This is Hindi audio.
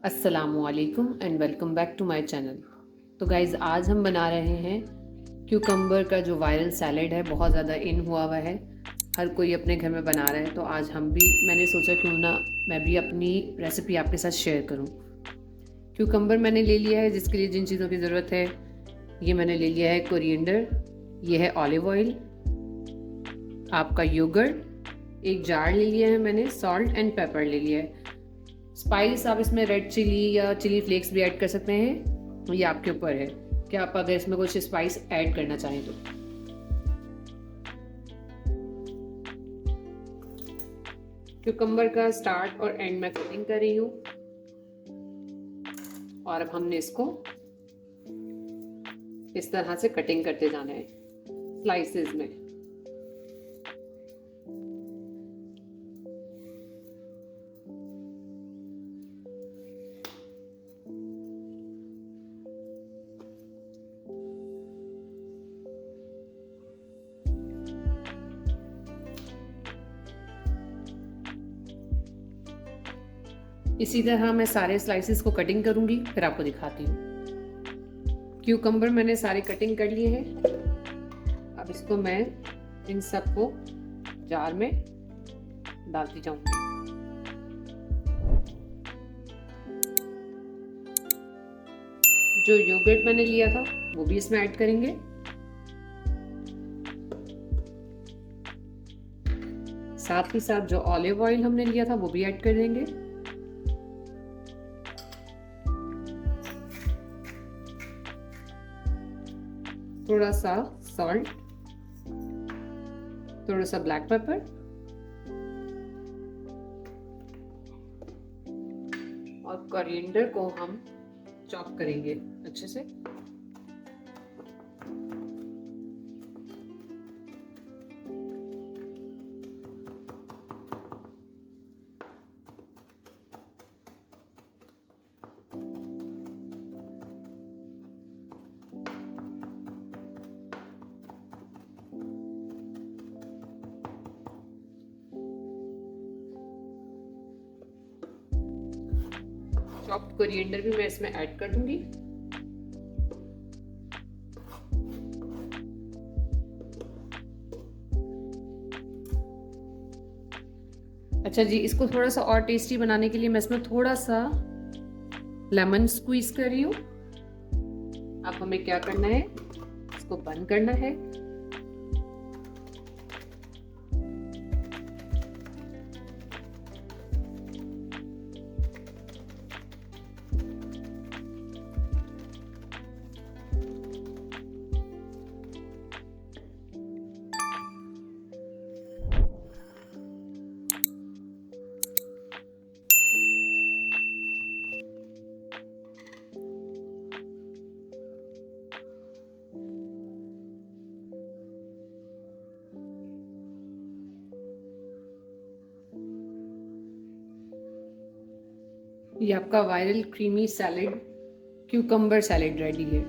अस्सलामुअलैकुम and welcome back to my channel. तो गाइज़ आज हम बना रहे हैं क्यूकम्बर का जो वायरल सैलेड है, बहुत ज़्यादा इन हुआ हुआ है, हर कोई अपने घर में बना रहा है। तो आज मैंने सोचा क्यों ना मैं भी अपनी रेसिपी आपके साथ शेयर करूं। क्यूकम्बर मैंने ले लिया है, जिसके लिए जिन चीज़ों की ज़रूरत है ये मैंने ले लिया है। कोरिएंडर, ये है ऑलिव ऑयल, आपका योगर्ट, एक जार ले लिया है मैंने, सॉल्ट एंड पेपर ले लिया है। स्पाइस आप इसमें रेड चिली या चिली फ्लेक्स भी ऐड कर सकते हैं, ये आपके ऊपर है कि आप अगर इसमें कुछ स्पाइस ऐड करना चाहें तो। क्यूकम्बर का स्टार्ट और एंड में कटिंग कर रही हूँ और अब हमने इसको इस तरह से कटिंग करते जाना है स्लाइसेस में। इसी तरह मैं सारे स्लाइसेस को कटिंग करूंगी, फिर आपको दिखाती हूँ। क्यूकम्बर मैंने सारे कटिंग कर लिए हैं। अब इसको मैं इन सबको जार में डालती जाऊंगी। जो योगर्ट मैंने लिया था वो भी इसमें ऐड करेंगे। साथ ही साथ जो ऑलिव ऑयल हमने लिया था वो भी ऐड कर देंगे। थोड़ा सा सॉल्ट, थोड़ा सा ब्लैक पेपर और कोरिएंडर को हम चॉप करेंगे अच्छे से। चॉप्ड कोरिएंडर भी मैं इसमें ऐड कर दूंगी। अच्छा जी, इसको थोड़ा सा और टेस्टी बनाने के लिए मैं इसमें थोड़ा सा लेमन स्क्वीज कर रही हूँ। अब हमें क्या करना है, इसको बंद करना है। ये आपका viral creamy salad, cucumber salad ready है।